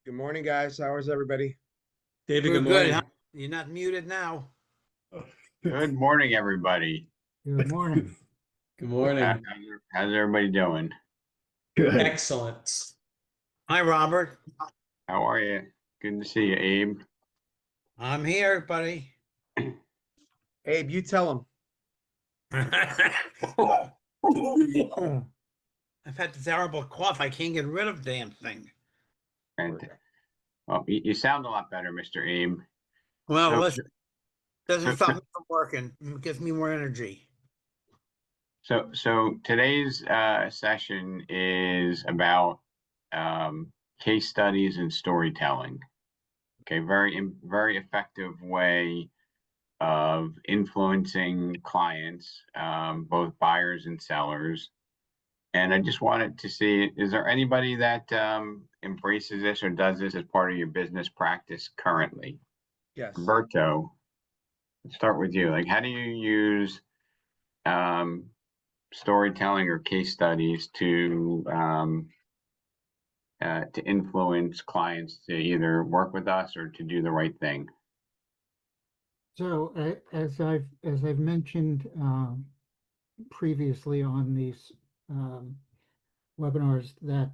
Good morning, guys. How is everybody? David, We're good good, huh? morning. You're not muted now. Good morning, everybody. Good morning. Good Uh, morning. how's everybody doing? Good. Excellent. Hi, Robert. How are you? Good to see you, Abe. I'm here, buddy. Abe, you tell him. I've had the terrible cough. I can't get rid of the damn thing. And well, you sound a lot better, Mr. Abe. Well, So, listen, doesn't so, stop me from working. It gives me more energy. so today's session is about case studies and storytelling. Okay, very effective way of influencing clients, both buyers and sellers. And I just wanted to see, is there anybody that embraces this or does this as part of your business practice currently? Yes. Roberto, let's start with you. Like, how do you use um, storytelling or case studies to influence clients to either work with us or to do the right thing? So as I've mentioned previously on these um, webinars, that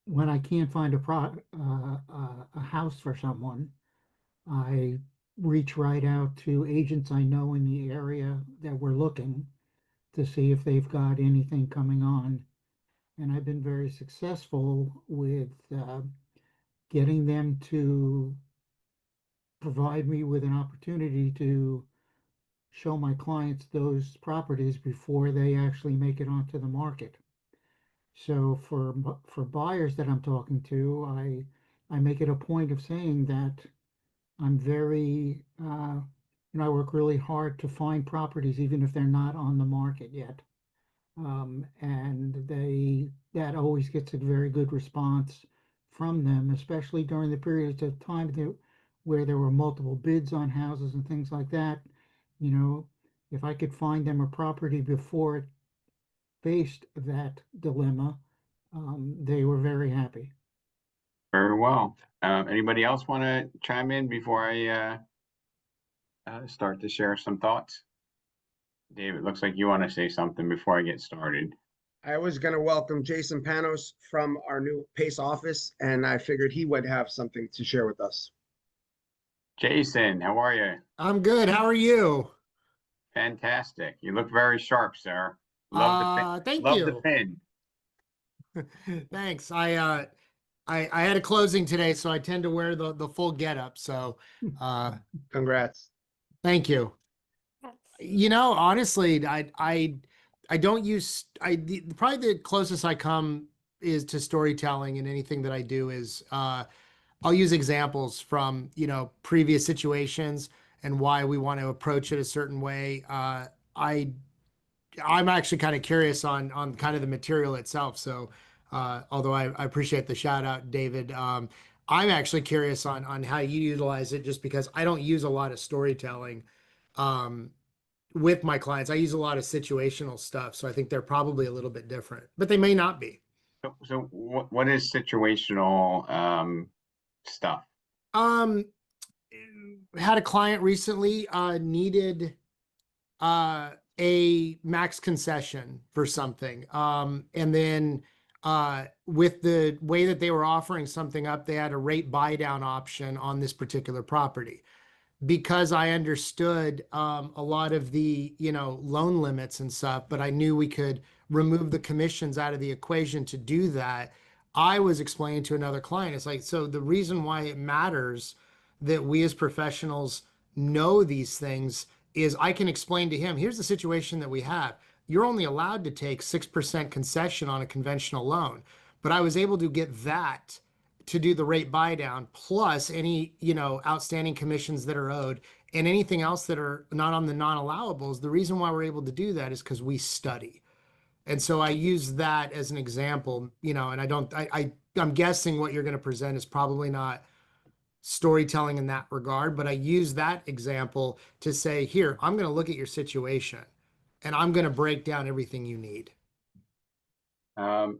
when I can't find a house for someone, I reach right out to agents I know in the area that we're looking to see if they've got anything coming on. And I've been very successful with getting them to provide me with an opportunity to show my clients those properties before they actually make it onto the market. So for buyers that I'm talking to, I make it a point of saying that I'm very I work really hard to find properties even if they're not on the market yet. And that always gets a very good response from them, especially during the periods of time where there were multiple bids on houses and things like that. You know, if I could find them a property before it faced that dilemma, they were very happy. Very well. Anybody else want to chime in before I start to share some thoughts? David, looks like you want to say something before I get started. I was going to welcome Jason Panos from our new PACE office, and I figured he would have something to share with us. Jason, how are you? I'm good. How are you? Fantastic. You look very sharp, sir. Love the pin. Thank Love the you. pin. Thanks. I had a closing today, so I tend to wear the full getup. So Congrats. thank you. Honestly, I don't use probably the closest I come is to storytelling, and anything that I do is I'll use examples from previous situations and why we want to approach it a certain way. I'm actually kind of curious on kind of the material itself. So although I appreciate the shout out, David, I'm actually curious on how you utilize it, just because I don't use a lot of storytelling with my clients. I use a lot of situational stuff. So I think they're probably a little bit different, but they may not be. So what is situational stuff? Um, had a client recently needed a max concession for something. And then with the way that they were offering something up, they had a rate buy down option on this particular property. Because I understood a lot of the loan limits and stuff, but I knew we could remove the commissions out of the equation to do that. I was explaining to another client, it's like, so the reason why it matters that we as professionals know these things is I can explain to him, here's the situation that we have. You're only allowed to take 6% concession on a conventional loan, but I was able to get that to do the rate buy down plus any outstanding commissions that are owed and anything else that are not on the non-allowables. The reason why we're able to do that is because we study. And so I use that as an example, and I'm guessing what you're going to present is probably not storytelling in that regard, but I use that example to say, here, I'm going to look at your situation and I'm going to break down everything you need. Um,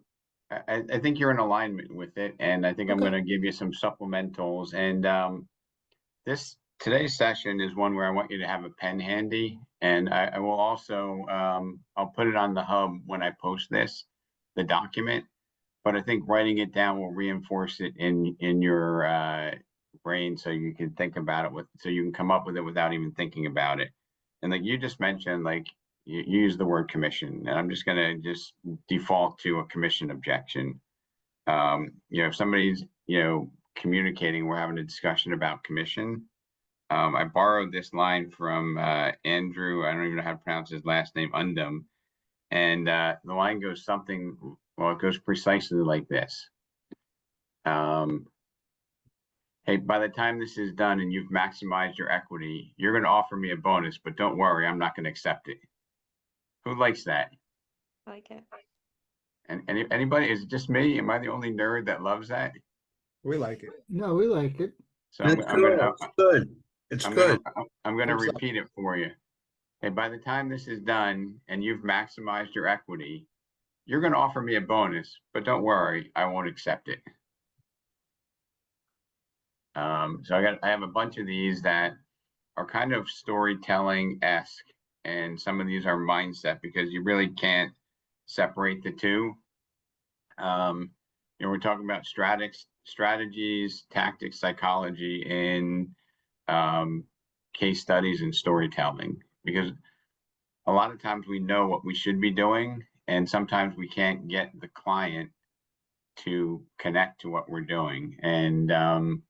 I think you're in alignment with it, and I think I'm Okay. gonna give you some supplementals. And today's session is one where I want you to have a pen handy, and I will also I'll put it on the hub when I post this, the document. But I think writing it down will reinforce it in your brain, so you can think about it so you can come up with it without even thinking about it. And like you just mentioned, like you use the word commission, and I'm just gonna default to a commission objection. If somebody's communicating, we're having a discussion about commission. I borrowed this line from Andrew. I don't even know how to pronounce his last name, Undum. And the line goes something, well, it goes precisely like this. Hey, by the time this is done and you've maximized your equity, you're going to offer me a bonus, but don't worry, I'm not going to accept it. Who likes that? I like it. And anybody? Is it just me? Am I the only nerd that loves that? We like it. No, we like it. So I'm gonna It's good. It's good. I'm gonna Thumbs up. repeat it for you. Hey, by the time this is done and you've maximized your equity, you're going to offer me a bonus, but don't worry, I won't accept it. So I have a bunch of these that are kind of storytelling-esque, and some of these are mindset because you really can't separate the two. We're talking about strategies, tactics, psychology in case studies and storytelling, because a lot of times we know what we should be doing, and sometimes we can't get the client to connect to what we're doing. And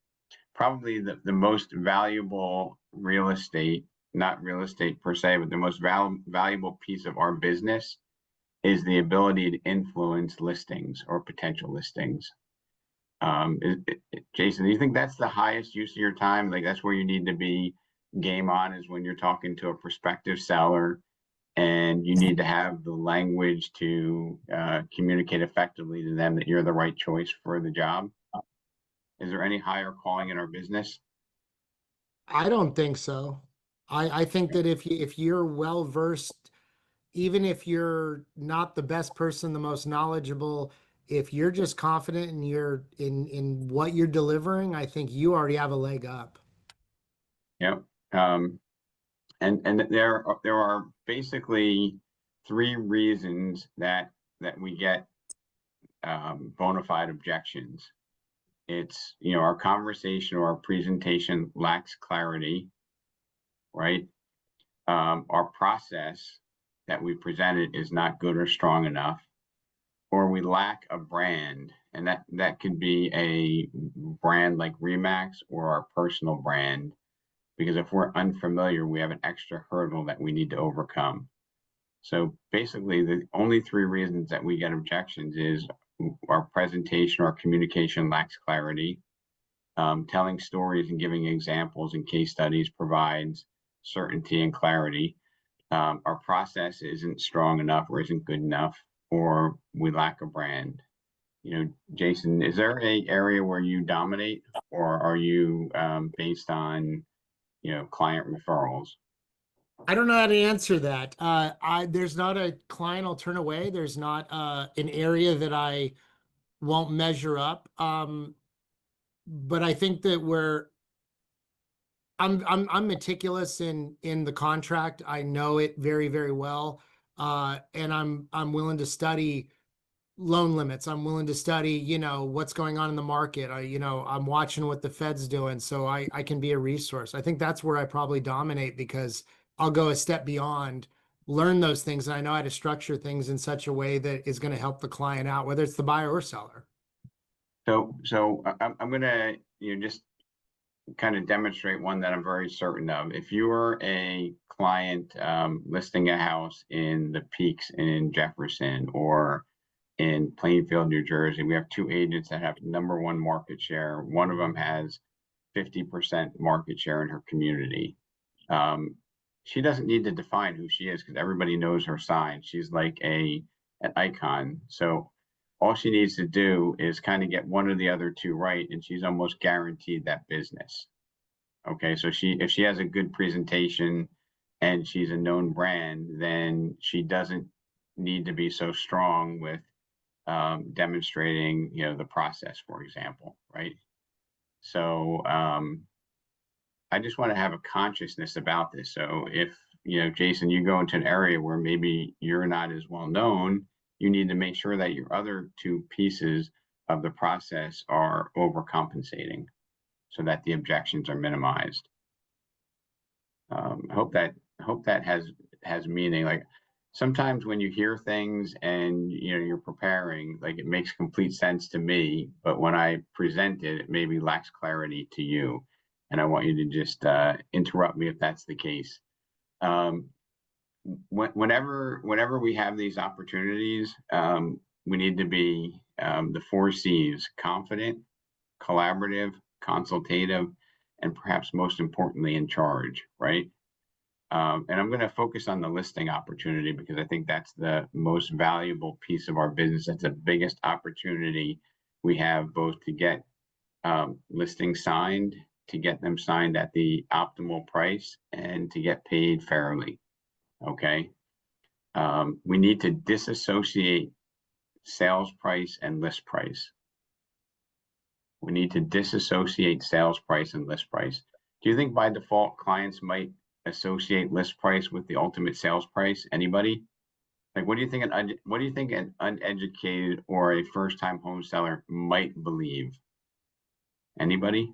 probably the most valuable real estate, not real estate per se, but the most valuable piece of our business is the ability to influence listings or potential listings. Jason, do you think that's the highest use of your time? Like that's where you need to be game on, is when you're talking to a prospective seller and you need to have the language to communicate effectively to them that you're the right choice for the job? Is there any higher calling in our business? I don't think so. I think that if you're well versed, even if you're not the best person, the most knowledgeable, if you're just confident in in what you're delivering, I think you already have a leg up. Yep. And there are basically 3 reasons that we get bona fide objections. It's, our conversation or our presentation lacks clarity, right? Our process that we presented is not good or strong enough, or we lack a brand. And that could be a brand like Remax or our personal brand, because if we're unfamiliar, we have an extra hurdle that we need to overcome. So basically, the only 3 reasons that we get objections is our presentation or communication lacks clarity. Telling stories and giving examples and case studies provides certainty and clarity. Our process isn't strong enough or isn't good enough, or we lack a brand. Jason, is there an area where you dominate, or are you based on, client referrals? I don't know how to answer that. There's not a client I'll turn away. There's not an area that I won't measure up. But I think that I'm meticulous in the contract. I know it very, very well. And I'm willing to study loan limits. I'm willing to study, what's going on in the market. I'm watching what the Fed's doing, so I can be a resource. I think that's where I probably dominate, because I'll go a step beyond, learn those things, and I know how to structure things in such a way that is going to help the client out, whether it's the buyer or seller. So I'm gonna, just kind of demonstrate one that I'm very certain of. If you are a client listing a house in the Peaks in Jefferson or in Plainfield, New Jersey, we have 2 agents that have #1 market share. One of them has 50% market share in her community. She doesn't need to define who she is, because everybody knows her sign. She's like an icon. So all she needs to do is kind of get one or the other 2 right, and she's almost guaranteed that business. Okay, so if she has a good presentation and she's a known brand, then she doesn't need to be so strong with demonstrating, the process, for example, right? So I just want to have a consciousness about this. So if, Jason, you go into an area where maybe you're not as well known, you need to make sure that your other two pieces of the process are overcompensating so that the objections are minimized. I hope that has meaning. Like sometimes when you hear things and you're preparing, like it makes complete sense to me, but when I present it, it maybe lacks clarity to you. And I want you to just interrupt me if that's the case. Whenever we have these opportunities, we need to be the 4 C's: confident, collaborative, consultative, and perhaps most importantly, in charge, right? And I'm going to focus on the listing opportunity because I think that's the most valuable piece of our business. That's the biggest opportunity we have, both to get listings signed, to get them signed at the optimal price, and to get paid fairly. Okay. We need to disassociate sales price and list price. We need to disassociate sales price and list price. Do you think by default clients might associate list price with the ultimate sales price? Anybody? Like, what do you think an uneducated or a first-time home seller might believe? Anybody?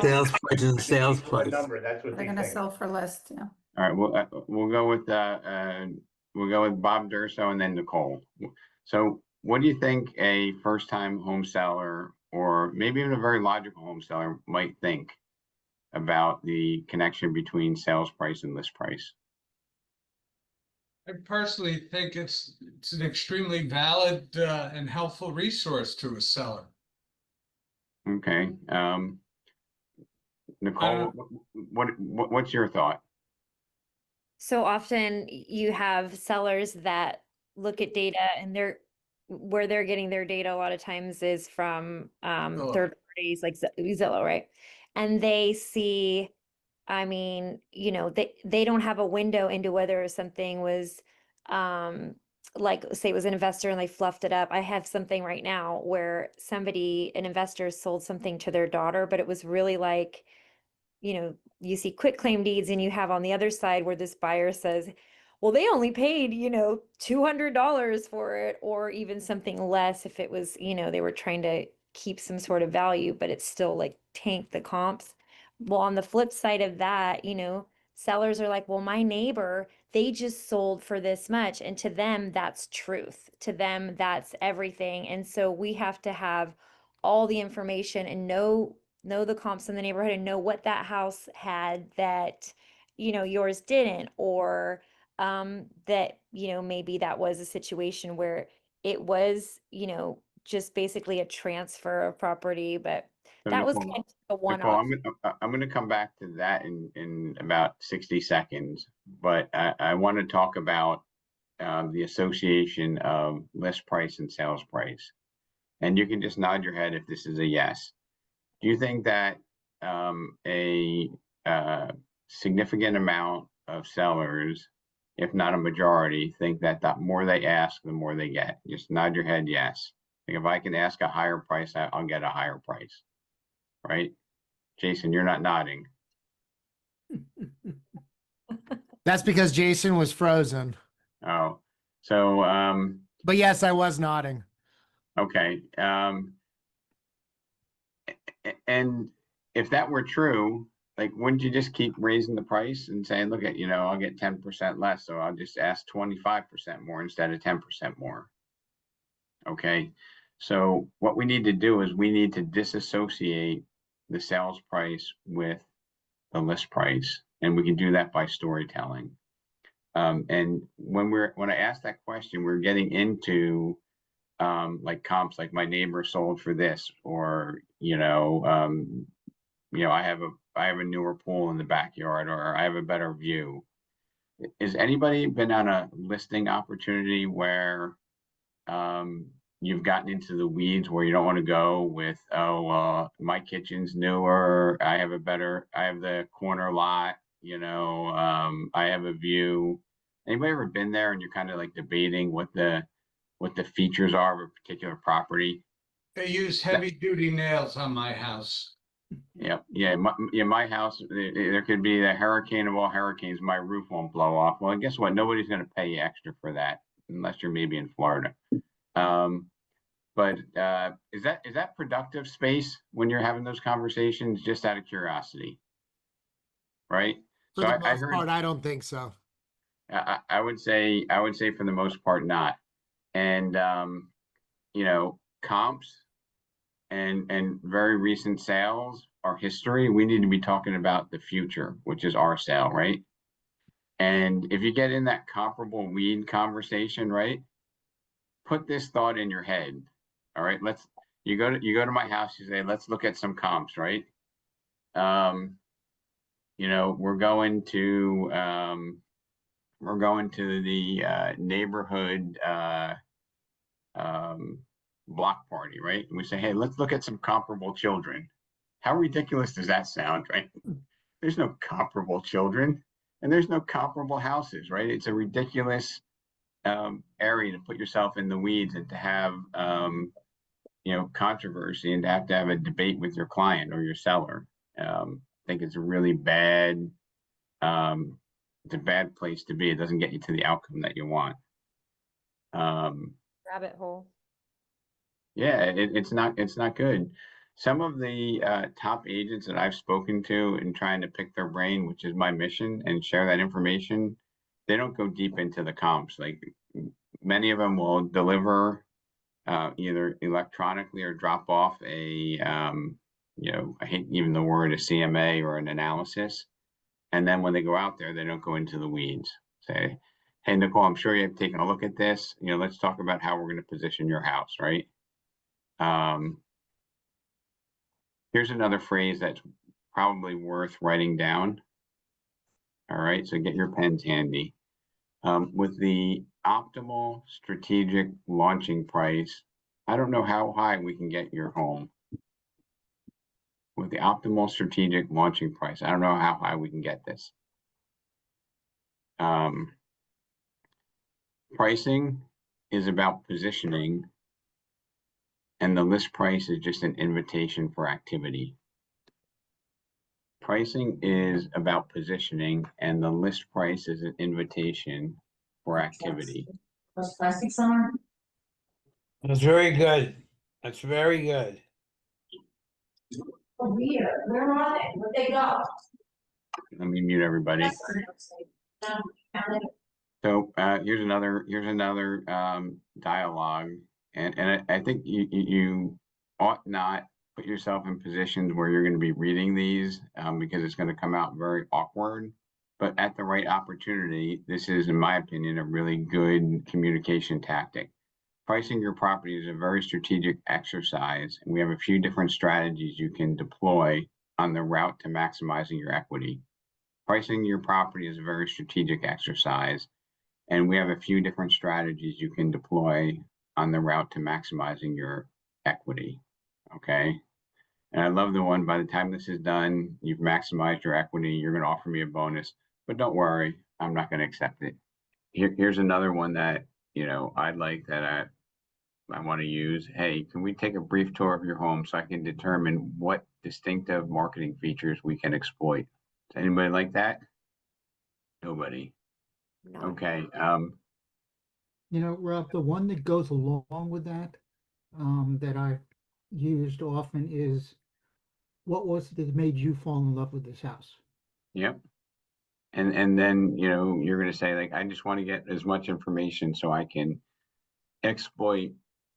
Sales price is a sales price. Number, that's what They're they gonna think. sell for less, yeah. All right, we'll go with Bob Durso and then Nicole. So what do you think a first-time home seller, or maybe even a very logical home seller, might think about the connection between sales price and list price? I personally think it's an extremely valid and helpful resource to a seller. Okay. Nicole, what's your thought? So often you have sellers that look at data and where they're getting their data a lot of times is from third parties like Zillow, right? And they see, I mean, they don't have a window into whether something was like, say it was an investor and they fluffed it up. I have something right now where an investor sold something to their daughter, but it was really like, you see quit claim deeds and you have on the other side where this buyer says, well, they only paid, $200 for it, or even something less if it was, they were trying to keep some sort of value, but it's still like tanked the comps. Well, on the flip side of that, sellers are like, well, my neighbor, they just sold for this much. And to them, that's truth. To them, that's everything. And so we have to have all the information and know the comps in the neighborhood and know what that house had that, yours didn't, or that, maybe that was a situation where it was, just basically a transfer of property, but So that was Nicole, kind of a Nicole, one-off. I'm going to come back to that in about 60 seconds, but I want to talk about the association of list price and sales price. And you can just nod your head if this is a yes. Do you think that a significant amount of sellers, if not a majority, think that the more they ask, the more they get? Just nod your head yes. Like if I can ask a higher price, I'll get a higher price, right? Jason, you're not nodding. That's because Jason was frozen. Oh, so But yes, I was nodding. okay. And if that were true, like, wouldn't you just keep raising the price and saying, look at, I'll get 10% less, so I'll just ask 25% more instead of 10% more. Okay. So what we need to do is we need to disassociate the sales price with the list price, and we can do that by storytelling. And when I ask that question, we're getting into like comps, like my neighbor sold for this, or I have a newer pool in the backyard, or I have a better view. Has anybody been on a listing opportunity where you've gotten into the weeds where you don't want to go with, my kitchen's newer, I have the corner lot, I have a view. Anybody ever been there and you're kind of like debating what the what the features are of a particular property. They use heavy duty nails on my house. Yep. Yeah. My house, there could be a hurricane of all hurricanes. My roof won't blow off. Well, guess what? Nobody's going to pay you extra for that unless you're maybe in Florida. But is that productive space when you're having those conversations? Just out of curiosity, right? For So the I most heard. part, I don't think so. I would say for the most part not. And comps and very recent sales are history. We need to be talking about the future, which is our sale, right? And if you get in that comparable weed conversation, right? Put this thought in your head. All right, you go to my house, you say, let's look at some comps, right? We're going to the neighborhood block party, right? And we say, hey, let's look at some comparable children. How ridiculous does that sound, right? There's no comparable children and there's no comparable houses, right? It's a ridiculous area to put yourself in the weeds and to have controversy and to have a debate with your client or your seller. I think it's a really bad it's a bad place to be. It doesn't get you to the outcome that you want. Rabbit hole. Yeah, it's not good. Some of the top agents that I've spoken to in trying to pick their brain, which is my mission, and share that information, they don't go deep into the comps. Like many of them will deliver either electronically or drop off I hate even the word, a CMA or an analysis. And then when they go out there, they don't go into the weeds. Say, hey, Nicole, I'm sure you've taken a look at this. Let's talk about how we're going to position your house, right? Here's another phrase that's probably worth writing down. All right, so get your pens handy. With the optimal strategic launching price, I don't know how high we can get your home. With the optimal strategic launching price, I don't know how high we can get this. Pricing is about positioning, and the list price is just an invitation for activity. Pricing is about positioning, and the list price is an invitation for activity. Those plastics on? That's very good. That's very good. Oh, weird. Where are they? Where'd they go? Let me mute everybody. So here's another dialogue, and I think you ought not put yourself in positions where you're going to be reading these because it's going to come out very awkward. But at the right opportunity, this is, in my opinion, a really good communication tactic. Pricing your property is a very strategic exercise, and we have a few different strategies you can deploy on the route to maximizing your equity. Pricing your property is a very strategic exercise, and we have a few different strategies you can deploy on the route to maximizing your equity. Okay. And I love the one, by the time this is done, you've maximized your equity, you're going to offer me a bonus, but don't worry, I'm not going to accept it. Here's another one that, I'd like that I want to use. Hey, can we take a brief tour of your home so I can determine what distinctive marketing features we can exploit? Does anybody like that? Nobody. No. Okay. Rob, the one that goes along with that, that I've used often is, what was it that made you fall in love with this house? Yep. And then, you're going to say, like, I just want to get as much information so I can exploit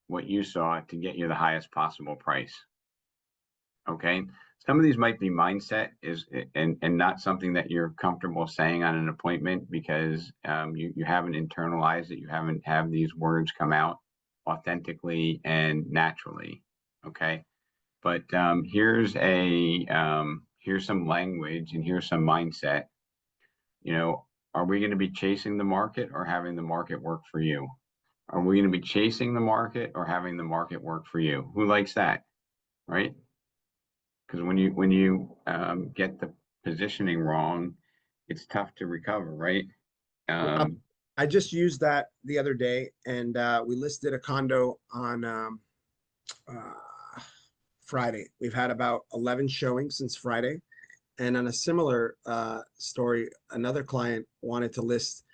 what you saw to get you the highest possible price. Okay. Some of these might be mindset and not something that you're comfortable saying on an appointment because you haven't internalized it. You haven't have these words come out authentically and naturally. Okay. But here's some language and here's some mindset. Are we going to be chasing the market or having the market work for you? Are we going to be chasing the market or having the market work for you? Who likes that, right? Because when you get the positioning wrong, it's tough to recover, right? I I just used that the other day, and we listed a condo on Friday. We've had about 11 showings since Friday. And on a similar story, another client wanted to list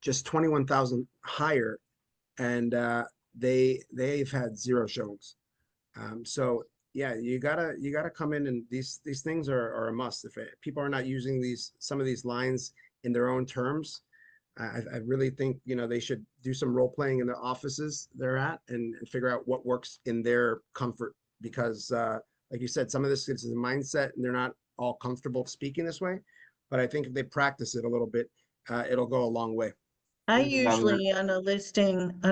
just 21,000 higher, and they've had 0 showings. So yeah, you gotta come in, and these things are a must. If people are not using some of these lines in their own terms, I really think, you know, they should do some role playing in the offices they're at, and figure out what works in their comfort. Because like you said, some of this is a mindset, and they're not all comfortable speaking this way. But I think if they practice it a little bit, it'll go a long way. I Here's another- usually on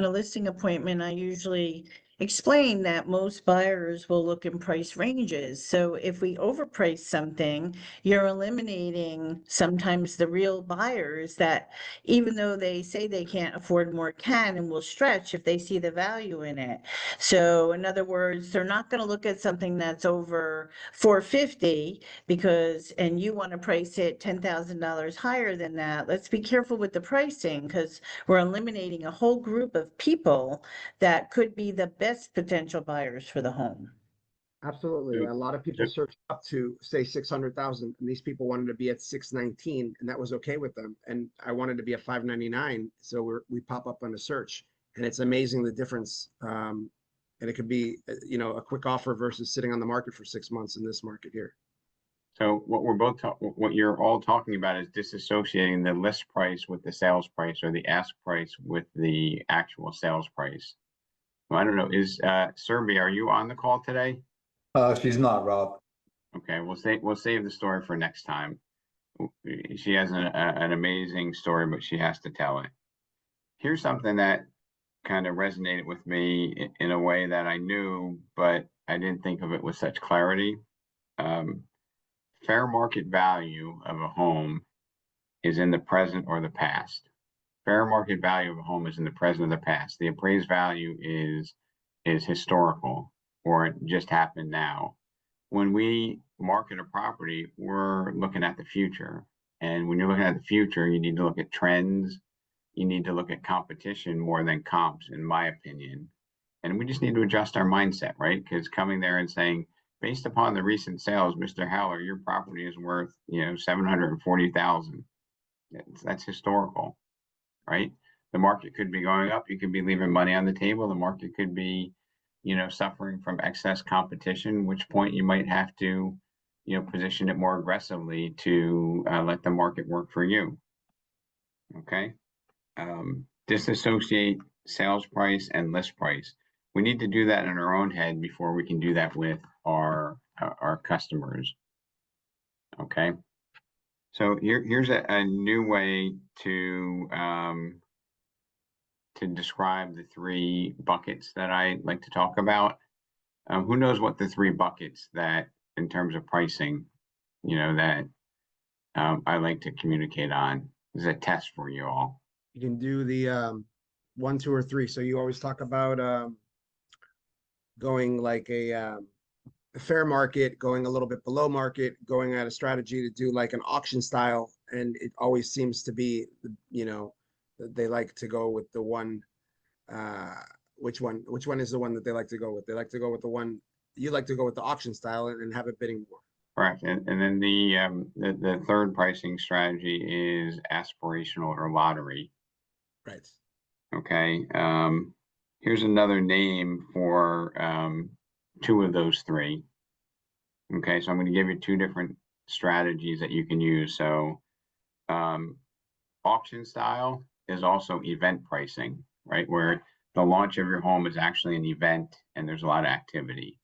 a listing appointment, I usually explain that most buyers will look in price ranges. So if we overprice something, you're eliminating sometimes the real buyers that even though they say they can't afford more can and will stretch if they see the value in it. So in other words, they're not going to look at something that's over 450 because, and you want to price it $10,000 higher than that. Let's be careful with the pricing because we're eliminating a whole group of people that could be the best potential buyers for the home. Absolutely. Yep. A lot of people Yep. search up to say 600,000, and these people wanted to be at 619, and that was okay with them. And I wanted to be at 599, so we pop up on a search, and it's amazing the difference. And it could be, you know, a quick offer versus sitting on the market for 6 months in this market here. So what you're all talking about is disassociating the list price with the sales price, or the ask price with the actual sales price. Well, I don't know, is Serby, are you on the call today? She's not, Rob. Okay, we'll save the story for next time. She has an amazing story, but she has to tell it. Here's something that kind of resonated with me in a way that I knew, but I didn't think of it with such clarity. Fair market value of a home is in the present or the past. Fair market value of a home is in the present or the past. The appraised value is historical, or it just happened now. When we market a property, we're looking at the future. And when you're looking at the future, you need to look at trends. You need to look at competition more than comps, in my opinion. And we just need to adjust our mindset, right? Because coming there and saying, based upon the recent sales, Mr. Heller, your property is worth, you know, 740,000. That's historical, right? The market could be going up. You could be leaving money on the table. The market could be, you know, suffering from excess competition, which point you might have to, you know, position it more aggressively to let the market work for you. Okay. Disassociate sales price and list price. We need to do that in our own head before we can do that with our customers. Okay. So here's a new way to describe the 3 buckets that I like to talk about. Who knows what the 3 buckets that, in terms of pricing, you know, that I like to communicate on? This is a test for you all. You can do the 1, 2, or 3. So you always talk about going like a fair market, going a little bit below market, going at a strategy to do like an auction style. And it always seems to be, you know, they like to go with the one, which one is the one that they like to go with? They like to go with the one, you like to go with the auction style and have it bidding more. Correct. And then the 3rd pricing strategy is aspirational or lottery. Right. Okay. Here's another name for 2 of those 3. Okay, so I'm going to give you 2 different strategies that you can use. So auction style is also event pricing, right? Where the launch of your home is actually an event and there's a lot of activity.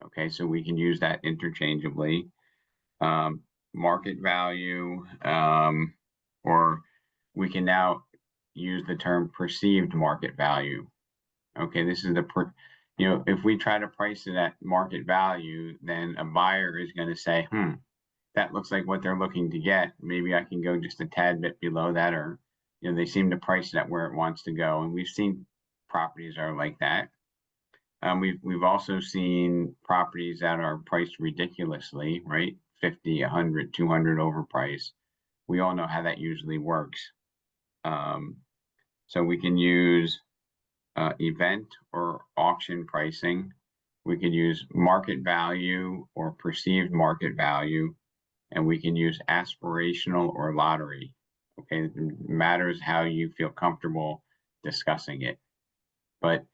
Okay, so we can use that interchangeably. Market value, or we can now use the term perceived market value. Okay, this is you know, if we try to price it at market value, then a buyer is going to say, that looks like what they're looking to get. Maybe I can go just a tad bit below that, or, you know, they seem to price it at where it wants to go. And we've seen properties are like that. We've also seen properties that are priced ridiculously, right? 50, 100, 200 overpriced. We all know how that usually works. So we can use event or auction pricing. We could use market value or perceived market value, and we can use aspirational or lottery. Okay, it matters how you feel comfortable discussing it. But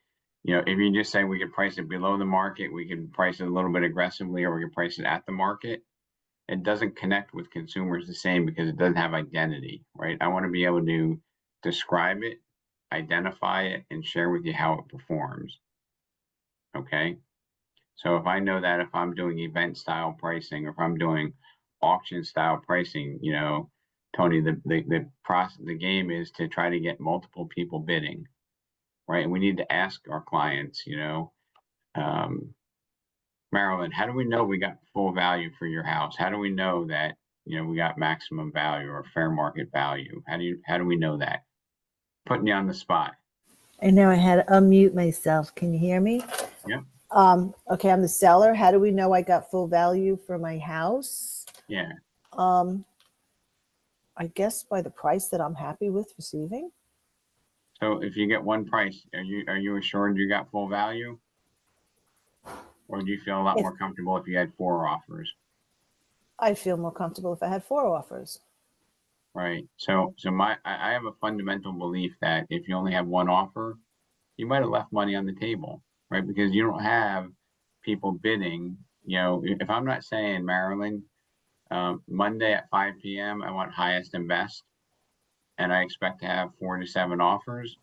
if you just say we could price it below the market, we can price it a little bit aggressively, or we can price it at the market, it doesn't connect with consumers the same because it doesn't have identity, right? I want to be able to describe it, identify it, and share with you how it performs. Okay. So if I know that if I'm doing event style pricing, or if I'm doing auction style pricing, Tony, the game is to try to get multiple people bidding, right? And we need to ask our clients, Marilyn, how do we know we got full value for your house? How do we know that, we got maximum value or fair market value? How do we know that? Putting you on the spot. And now I had to unmute myself. Can you hear me? Yeah. Okay, I'm the seller. How do we know I got full value for my house? Yeah. I guess by the price that I'm happy with receiving. So if you get one price, are you assured you got full value? Or do you feel a lot more comfortable if you had 4 offers? I feel more comfortable if I had 4 offers. Right. So I have a fundamental belief that if you only have 1 offer, you might have left money on the table, right? Because you don't have people bidding. If I'm not saying, Marilyn, Monday at 5 p.m., I want highest and best, and I expect to have 4 to 7 offers.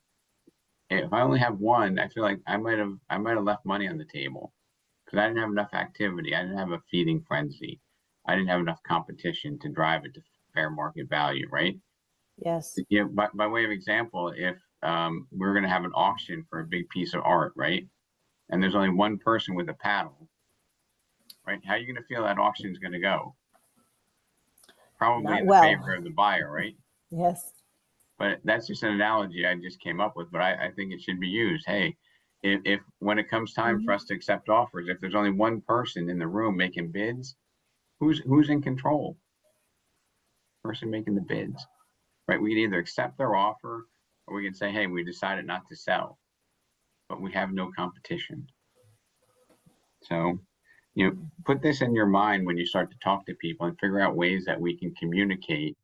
If I only have 1, I feel like I might have left money on the table because I didn't have enough activity. I didn't have a feeding frenzy. I didn't have enough competition to drive it to fair market value, right? Yes. By way of example, if we're going to have an auction for a big piece of art, right? And there's only 1 person with a paddle, right? How are you going to feel that auction is going to go? Probably Not in the well. favor of the buyer, right? Yes. But that's just an analogy I just came up with, but I think it should be used. Hey, if when it comes time for us to accept offers, if there's only 1 person in the room making bids, who's in control? Person making the bids, right? We can either accept their offer, or we can say, hey, we decided not to sell, but we have no competition. So, put this in your mind when you start to talk to people and figure out ways that we can communicate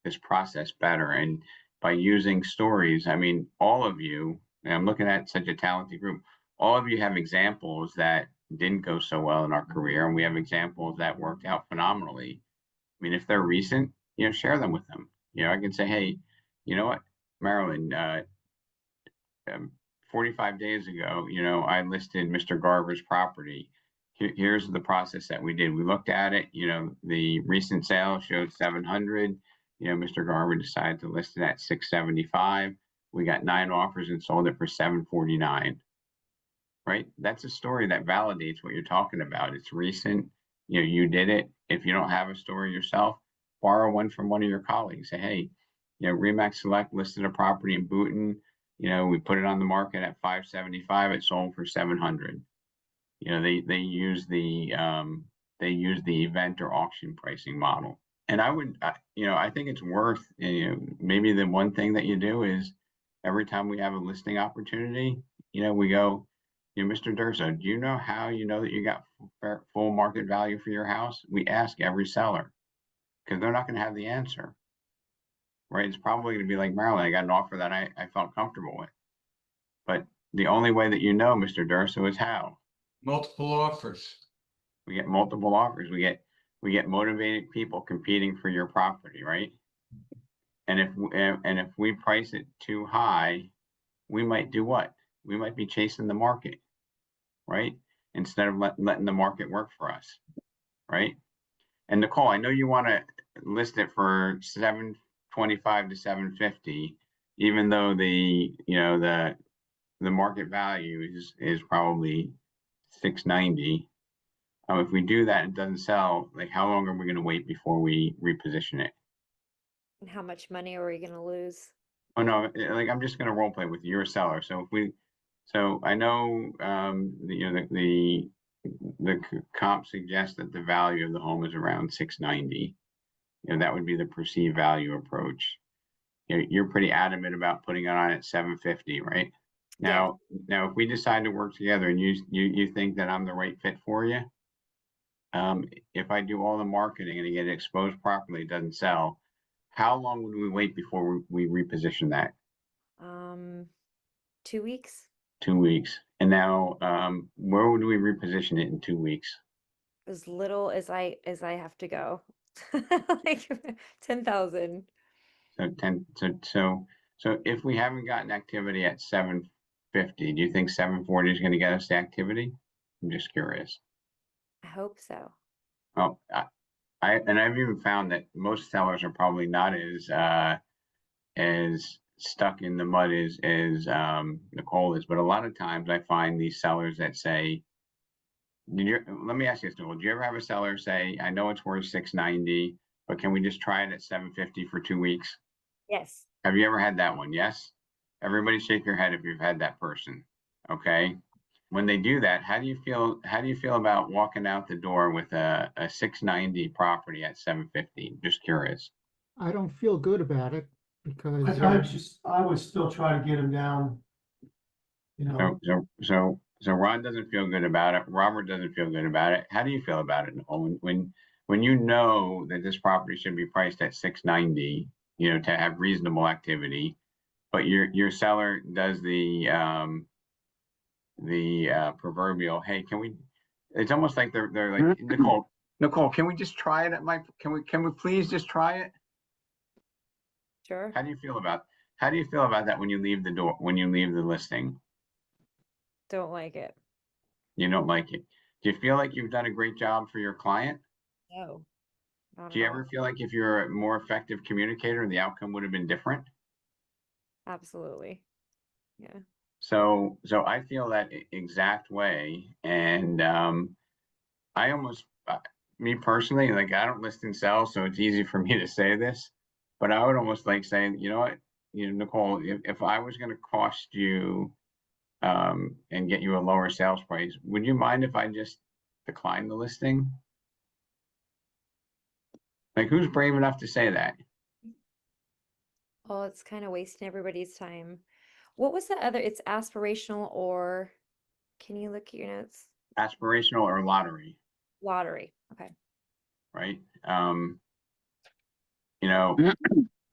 this process better. And by using stories, I mean, all of you, and I'm looking at such a talented group, all of you have examples that didn't go so well in our career, and we have examples that worked out phenomenally. I mean, if they're recent, share them with them. I can say, hey, you know what, Marilyn, 45 days ago, I listed Mr. Garver's property. Here's the process that we did. We looked at it, the recent sale showed 700. Mr. Garver decided to list it at 675. We got 9 offers and sold it for 749. Right? That's a story that validates what you're talking about. It's recent. You did it. If you don't have a story yourself, borrow one from one of your colleagues. Say, hey, Remax Select listed a property in Booton. We put it on the market at 575. It sold for 700. They use the event or auction pricing model. And I think it's worth, maybe the one thing that you do is every time we have a listing opportunity, we go, Mr. Durso, do you know how you know that you got full market value for your house? We ask every seller because they're not going to have the answer, right? It's probably going to be like, Marilyn, I got an offer that I felt comfortable with. But the only way that Mr. Durso, is how? Multiple offers. We get multiple offers. We get motivated people competing for your property, right? And if we price it too high, we might do what? We might be chasing the market, right? Instead of letting the market work for us, right? And Nicole, I know you want to list it for 725 to 750, even though the market value is probably 690. If we do that and it doesn't sell, like how long are we going to wait before we reposition it? And how much money are we gonna lose? Oh no, like I'm just going to role play with you. You're a seller, so I know the comp suggests that the value of the home is around 690. That would be the perceived value approach. you're pretty adamant about putting it on at 750, right? Now, if we decide to work together and you think that I'm the right fit for you, if I do all the marketing and I get it exposed properly, it doesn't sell, how long would we wait before we reposition that? 2 weeks, 2 weeks. And now, where would we reposition it in 2 weeks? as little as I have to go. Like 10,000. So 10, so if we haven't gotten activity at 750, do you think 740 is going to get us the activity? I'm just curious. I hope so. Oh, I've even found that most sellers are probably not as stuck in the mud as Nicole is, but a lot of times I find these sellers that say, let me ask you this, Nicole, do you ever have a seller say, I know it's worth 690, but can we just try it at 750 for 2 weeks? Yes. Have you ever had that one? Yes? Everybody shake your head if you've had that person. Okay. When they do that, how do you feel about walking out the door with a 690 property at 750? Just curious. I don't feel good about it because I would still try to get him down, you know. So Ron doesn't feel good about it. Robert doesn't feel good about it. How do you feel about it, Nicole? When you know that this property should be priced at 690, you know, to have reasonable activity, but your seller does the proverbial, hey, can we? It's almost like they're like, Nicole, can we just try it at my? Can we please just try it? Sure. How do you feel about that when you leave the door, when you leave the listing? Don't like it. You don't like it. Do you feel like you've done a great job for your client? No. Not Do you at all. ever feel like if you're a more effective communicator, the outcome would have been different? Absolutely. Yeah. So I feel that exact way, and I almost, me personally, like I don't list and sell, so it's easy for me to say this, but I would almost like saying, you know what, Nicole, if I was going to cost you and get you a lower sales price, would you mind if I just decline the listing? Like, who's brave enough to say that? Well, it's kind of wasting everybody's time. What was the other? It's aspirational, or can you look at your notes? Aspirational or lottery, Lottery. Okay. right? You know,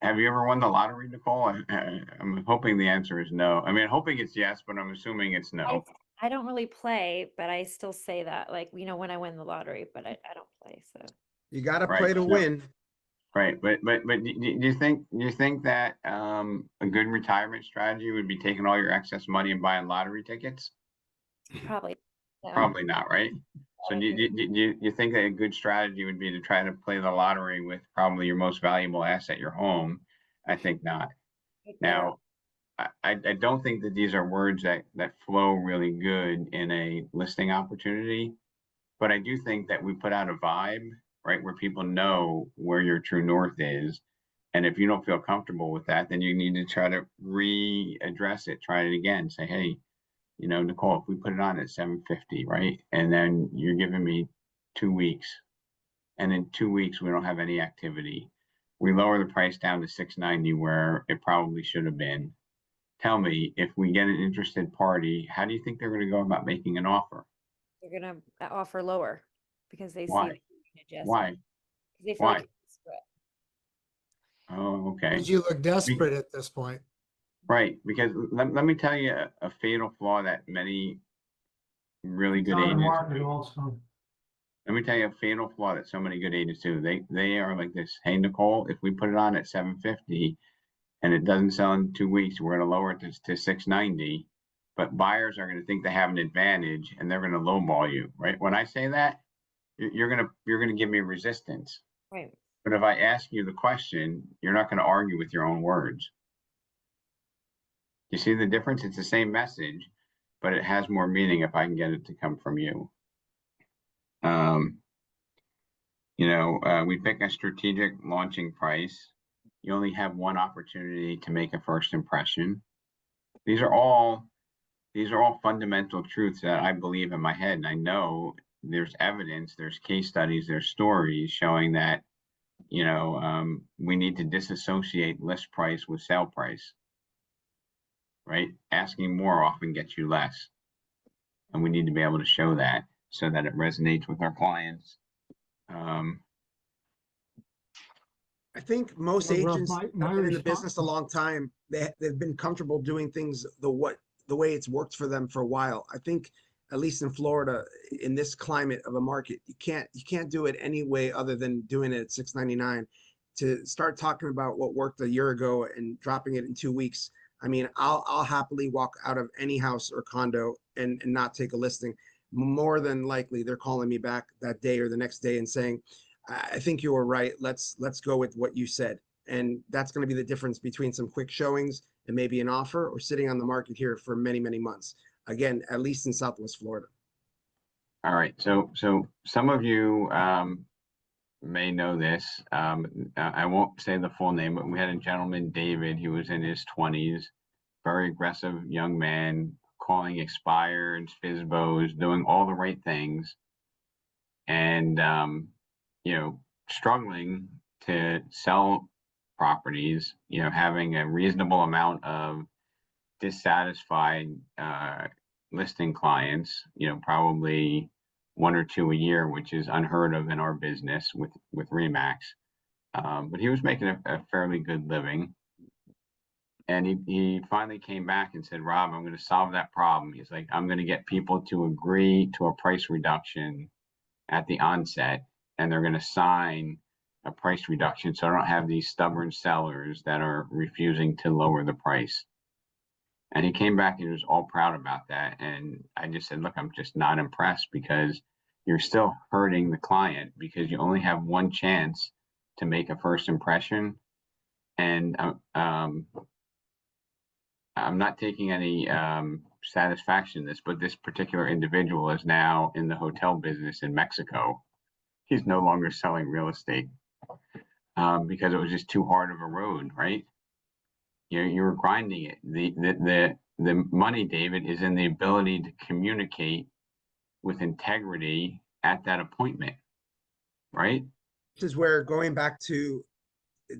have you ever won the lottery, Nicole? I'm hoping the answer is no. I mean, hoping it's yes, but I'm assuming it's no. I don't really play, but I still say that, like, you know, when I win the lottery, but I don't play, so. You got to Right, play to so- win. Right, but do you think that a good retirement strategy would be taking all your excess money and buying lottery tickets? Probably. No. Probably not, right? So do you think that a good strategy would be to try to play the lottery with probably your most valuable asset, your home? I think not. Now, I don't think that these are words that flow really good in a listing opportunity, but I do think that we put out a vibe, right, where people know where your true north is. And if you don't feel comfortable with that, then you need to try to readdress it, try it again, say, hey, you know, Nicole, if we put it on at 750, right? And then you're giving me 2 weeks. And in 2 weeks, we don't have any activity. We lower the price down to 690 where it probably should have been. Tell me, if we get an interested party, how do you think they're going to go about making an offer? They're gonna offer lower because they Why? see the adjustment. Why? Because they feel Why? like it's desperate. Oh, okay. Did you look desperate at this point? Right, because let me tell you a fatal flaw that many really good On the agents market do. also. Let me tell you a fatal flaw that so many good agents do. They are like this. Hey, Nicole, if we put it on at 750 and it doesn't sell in 2 weeks, we're going to lower it to 690. But buyers are going to think they have an advantage and they're going to lowball you, right? When I say that, you're going to give me resistance. Right. But if I ask you the question, you're not going to argue with your own words. You see the difference? It's the same message, but it has more meaning if I can get it to come from you. We pick a strategic launching price. You only have one opportunity to make a first impression. These are all fundamental truths that I believe in my head, and I know there's evidence, there's case studies, there's stories showing that we need to disassociate list price with sale price, right? Asking more often gets you less. And we need to be able to show that so that it resonates with our clients. I think most Well, Rob, agents my that have been in the response- business a long time, they've been comfortable doing things the way it's worked for them for a while. I think at least in Florida, in this climate of a market, you can't do it any way other than doing it at $6.99. To start talking about what worked a year ago and dropping it in 2 weeks, I mean, I'll happily walk out of any house or condo and not take a listing. More than likely, they're calling me back that day or the next day and saying, I think you were right. Let's go with what you said. And that's going to be the difference between some quick showings and maybe an offer, or sitting on the market here for many, many months. Again, at least in Southwest Florida. All right. So some of you may know this. I won't say the full name, but we had a gentleman, David. He was in his 20s, very aggressive young man, calling expired, FISBOs, doing all the right things. And struggling to sell properties, having a reasonable amount of dissatisfied listing clients, probably 1 or 2 a year, which is unheard of in our business with Remax. But he was making a fairly good living. And he finally came back and said, Rob, I'm going to solve that problem. He's like, I'm going to get people to agree to a price reduction at the onset, and they're going to sign a price reduction, so I don't have these stubborn sellers that are refusing to lower the price. And he came back and he was all proud about that. And I just said, look, I'm just not impressed, because you're still hurting the client, because you only have one chance to make a first impression. And I'm not taking any satisfaction in this, but this particular individual is now in the hotel business in Mexico. He's no longer selling real estate because it was just too hard of a road, right? You were grinding it. The money, David, is in the ability to communicate with integrity at that appointment, right? This is where, going back to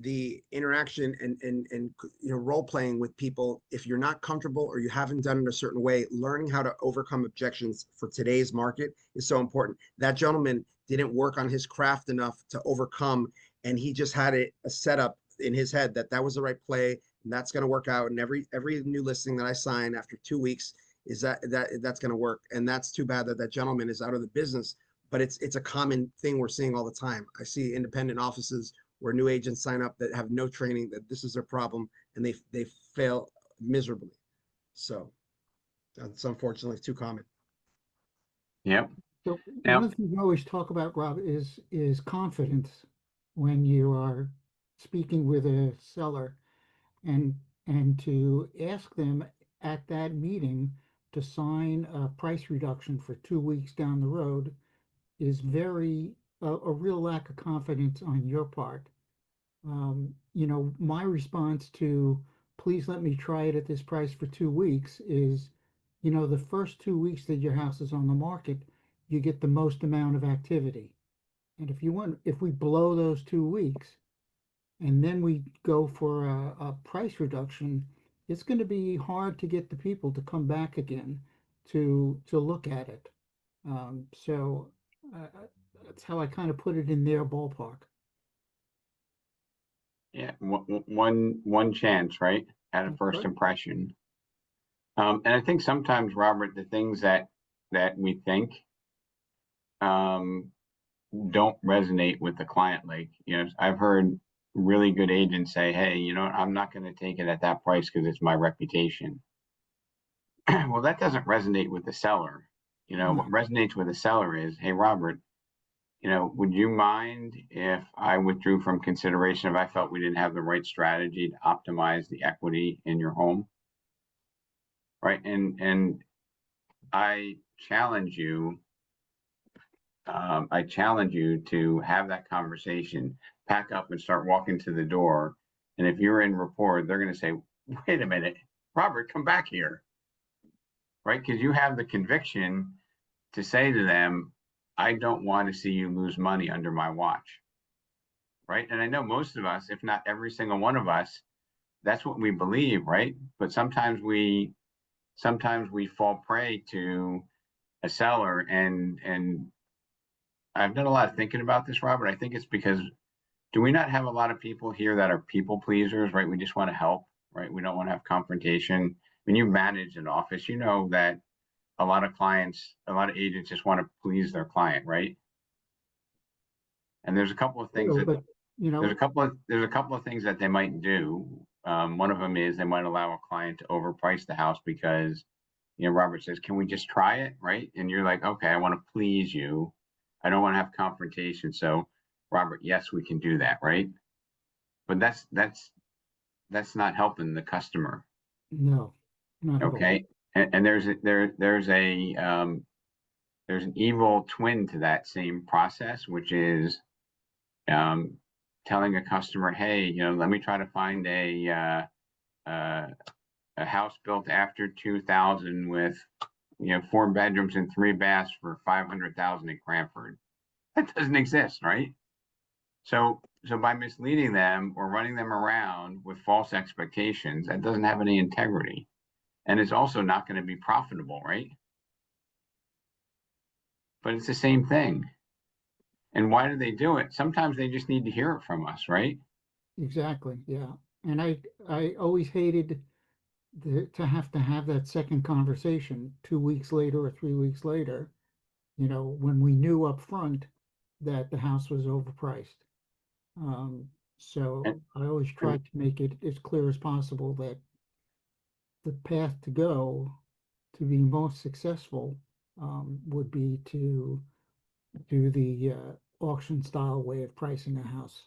the interaction and role playing with people, if you're not comfortable or you haven't done it a certain way, learning how to overcome objections for today's market is so important. That gentleman didn't work on his craft enough to overcome, and he just had a setup in his head that was the right play, and that's going to work out. And every new listing that I sign after 2 weeks is that's going to work. And that's too bad that gentleman is out of the business, but it's a common thing we're seeing all the time. I see independent offices where new agents sign up that have no training, that this is their problem, and they fail miserably. So that's unfortunately too common. Yep. So Now, one of the things we always talk about, Rob, is confidence when you are speaking with a seller, and to ask them at that meeting to sign a price reduction for 2 weeks down the road is a real lack of confidence on your part. My response to, please let me try it at this price for 2 weeks, is, the first 2 weeks that your house is on the market, you get the most amount of activity. And if we blow those 2 weeks and then we go for a price reduction, it's going to be hard to get the people to come back again to look at it. So that's how I kind of put it in their ballpark. yeah, one chance, right? At a first Right. impression. And I think sometimes, Robert, the things that we think don't resonate with the client. Like, I've heard really good agents say, hey, I'm not going to take it at that price because it's my reputation. Well, that doesn't resonate with the seller. What resonates with the seller is, hey, Robert, would you mind if I withdrew from consideration if I felt we didn't have the right strategy to optimize the equity in your home? Right. And I challenge you to have that conversation, pack up and start walking to the door. And if you're in rapport, they're going to say, wait a minute, Robert, come back here. Right? Because you have the conviction to say to them, I don't want to see you lose money under my watch. right? And I know most of us, if not every single one of us, that's what we believe, right? But sometimes we fall prey to a seller, and I've done a lot of thinking about this, Robert. I think it's because, do we not have a lot of people here that are people pleasers, right? We just want to help, right? We don't want to have confrontation. When you manage an office, you know that a lot of clients, a lot of agents just want to please their client, right? And there's a couple of things True, that but, you know, there's a couple of things that they might do. One of them is they might allow a client to overprice the house because, you know, Robert says, "Can we just try it?" Right? And you're like, "Okay, I want to please you. I don't want to have confrontation." So, Robert, yes, we can do that, right? But that's not helping the customer. no, not at all. Okay, and there's an evil twin to that same process, which is telling a customer, "Hey, you know, let me try to find a house built after 2000 with, you know, 4 bedrooms and 3 baths for 500,000 in Cranford." That doesn't exist, right? So by misleading them or running them around with false expectations, that doesn't have any integrity, and it's also not going to be profitable, right? But it's the same thing. And why do they do it? Sometimes they just need to hear it from us, right? Exactly, yeah. And I always hated to have that second conversation 2 weeks later or 3 weeks later, you know, when we knew up front that the house was overpriced. So And, I always tried to make it as clear as possible that the path to go to be most successful would be to do the auction style way of pricing a house.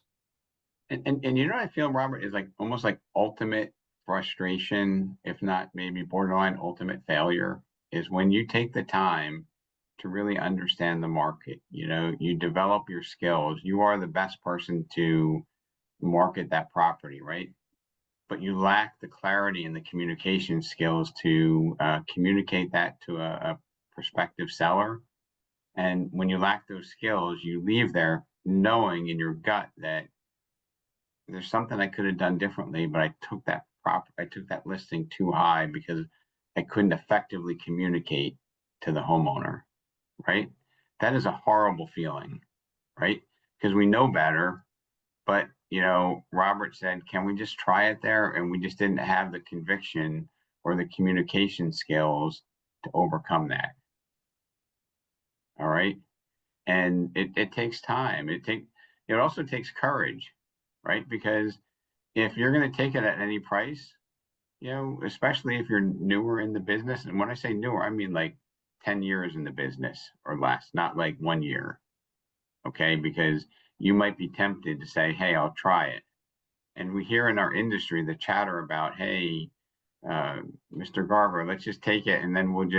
and you know what I feel, Robert, is like almost like ultimate frustration, if not maybe borderline ultimate failure, is when you take the time to really understand the market. You know, you develop your skills. You are the best person to market that property, right? But you lack the clarity and the communication skills to communicate that to a prospective seller. And when you lack those skills, you leave there knowing in your gut that there's something I could have done differently, but I took that listing too high because I couldn't effectively communicate to the homeowner, right? That is a horrible feeling, right? Because we know better, but you know, Robert said, "Can we just try it there?" And we just didn't have the conviction or the communication skills to overcome that. All right. And it takes time. It also takes courage, right? Because if you're going to take it at any price, you know, especially if you're newer in the business, and when I say newer, I mean like 10 years in the business or less, not like 1 year. Okay. Because you might be tempted to say, "Hey, I'll try it." And we hear in our industry the chatter about, "Hey, Mr. Garver, let's just take it and then we'll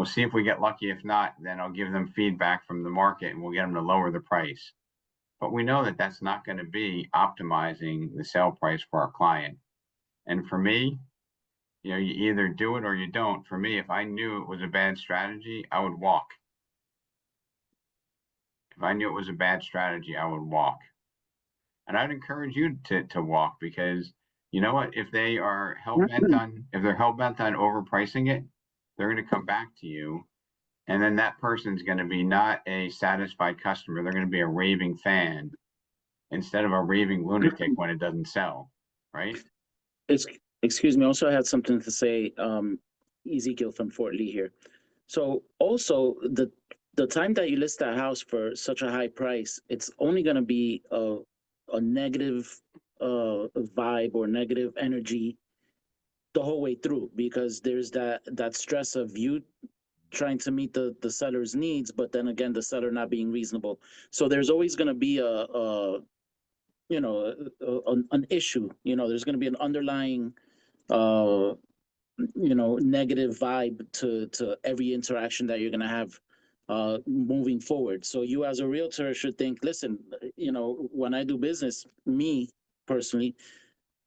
see if we get lucky. If not, then I'll give them feedback from the market and we'll get them to lower the price." But we know that that's not going to be optimizing the sale price for our client. And for me, you know, you either do it or you don't. For me, if I knew it was a bad strategy, I would walk. If I knew it was a bad strategy, I would walk. And I'd encourage you to walk, because you know what? If they're hell bent on overpricing it, they're going to come back to you. And then that person's going to be not a satisfied customer. They're going to be a raving fan instead of a raving lunatic when it doesn't sell, right? Excuse me, also I had something to say, Ezekiel from Fort Lee here. So also the time that you list that house for such a high price, it's only going to be a negative vibe or negative energy the whole way through, because there's that stress of you trying to meet the seller's needs, but then again the seller not being reasonable. So there's always going to be you know an issue. You know, there's going to be an underlying you know, negative vibe to every interaction that you're going to have moving forward. So you as a realtor should think, listen, you know, when I do business, me personally,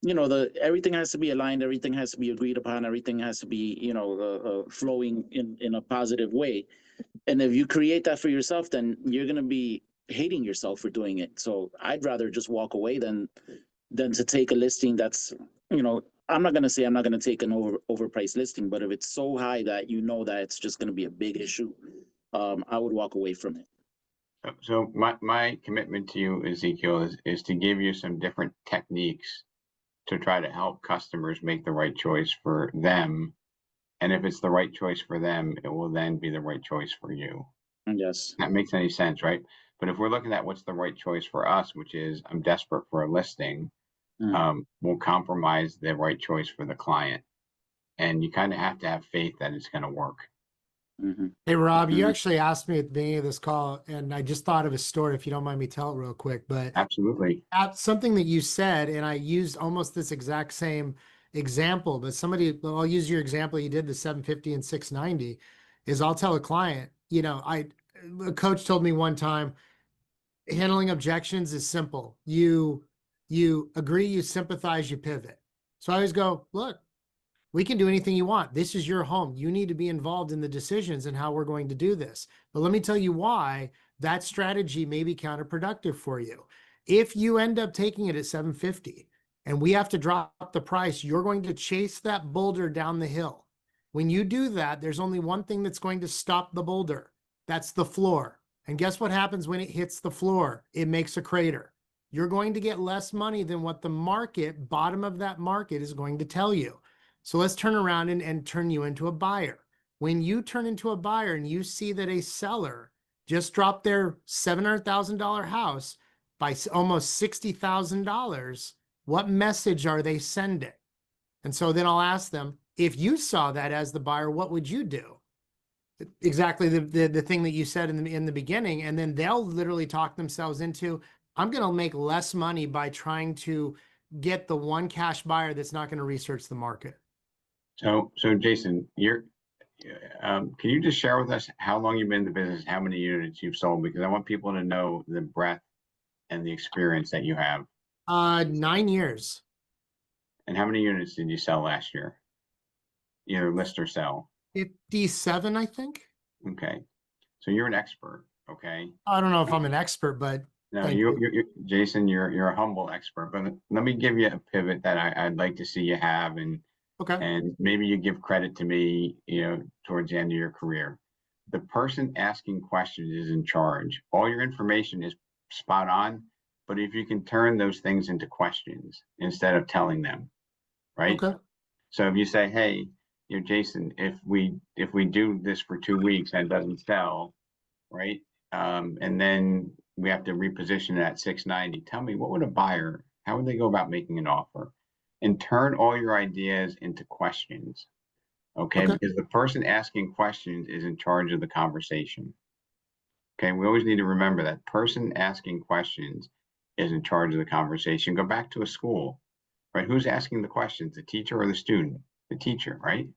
you know, everything has to be aligned, everything has to be agreed upon, everything has to be, you know, flowing in a positive way. And if you create that for yourself, then you're going to be hating yourself for doing it. So I'd rather just walk away than to take a listing that's, you know, I'm not gonna say I'm not gonna take an overpriced listing, but if it's so high that you know that it's just gonna be a big issue, I would walk away from it. So my commitment to you, Ezekiel, is to give you some different techniques to try to help customers make the right choice for them. And if it's the right choice for them, it will then be the right choice for you. Yes. That makes any sense, right? But if we're looking at what's the right choice for us, which is I'm desperate for a listing, we'll compromise the right choice for the client. And you kind of have to have faith that it's going to work. Hey, Rob, you actually asked me at the beginning of this call, and I just thought of a story, if you don't mind me tell it real quick, but Absolutely. something that you said, and I used almost this exact same example, but I'll use your example, you did the 750 and 690, is I'll tell a client, you know, a coach told me one time, handling objections is simple. You agree, you sympathize, you pivot. So I always go, look, we can do anything you want. This is your home. You need to be involved in the decisions and how we're going to do this. But let me tell you why that strategy may be counterproductive for you. If you end up taking it at 750 and we have to drop the price, you're going to chase that boulder down the hill. When you do that, there's only one thing that's going to stop the boulder. That's the floor. And guess what happens when it hits the floor? It makes a crater. You're going to get less money than what the market, bottom of that market, is going to tell you. So let's turn around and turn you into a buyer. When you turn into a buyer and you see that a seller just dropped their $700,000 house by almost $60,000, what message are they sending? And so then I'll ask them, if you saw that as the buyer, what would you do? Exactly the thing that you said in the beginning. And then they'll literally talk themselves into, I'm going to make less money by trying to get the one cash buyer that's not going to research the market. So Jason, can you just share with us how long you've been in the business, how many units you've sold? Because I want people to know the breadth and the experience that you have. 9 years. And how many units did you sell last year? Either list or sell. 57, I think. Okay. So you're an expert, okay? I don't know if I'm an expert, but no, Jason, you're a humble expert, but let me give you a pivot that I'd like to see you have, and maybe you give credit to me, towards the end of your career. The person asking questions is in charge. All your information is spot on, but if you can turn those things into questions instead of telling them, right? Okay. So if you say, hey, Jason, if we do this for 2 weeks and it doesn't sell, right? And then we have to reposition it at 690. Tell me, what would a buyer, how would they go about making an offer? And turn all your ideas into questions, okay? Because the person asking questions is in charge of the conversation. Okay, we always need to remember that person asking questions is in charge of the conversation. Go back to a school, right? Who's asking the questions, the teacher or the student? The teacher, right?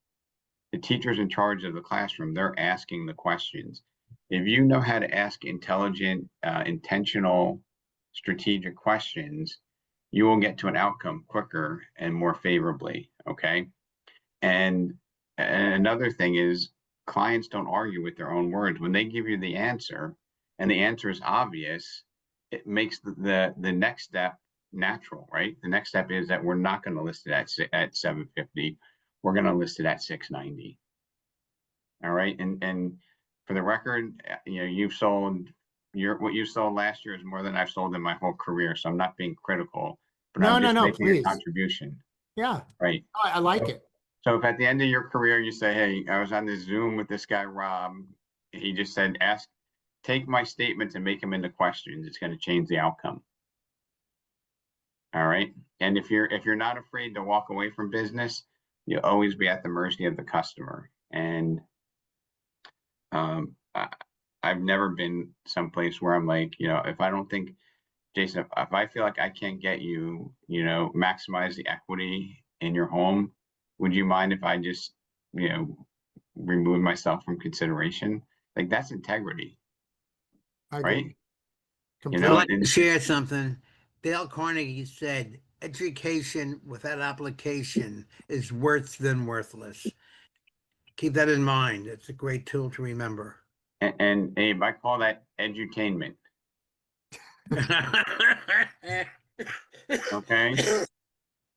The teacher's in charge of the classroom. They're asking the questions. If you know how to ask intelligent, intentional, strategic questions, you will get to an outcome quicker and more favorably, okay? And another thing is, clients don't argue with their own words. When they give you the answer, and the answer is obvious, it makes the next step natural, right? The next step is that we're not going to list it at 750. We're going to list it at 690. All right. And for the record, you've sold what you sold last year is more than I've sold in my whole career. So I'm not being critical, but I'm just making a contribution. Yeah. Right. I like it. So if at the end of your career, you say, hey, I was on this Zoom with this guy, Rob, he just said, take my statements and make them into questions. It's going to change the outcome. All right. And if you're not afraid to walk away from business, you'll always be at the mercy of the customer. And I've never been someplace where I'm like, if I don't think, Jason, if I feel like I can't get you, maximize the equity in your home, would you mind if I just, remove myself from consideration? Like, that's integrity. Right? I'd like to share something. Dale Carnegie said, education without application is worse than worthless. Keep that in mind. It's a great tool to remember. And Abe, I call that edutainment. Okay.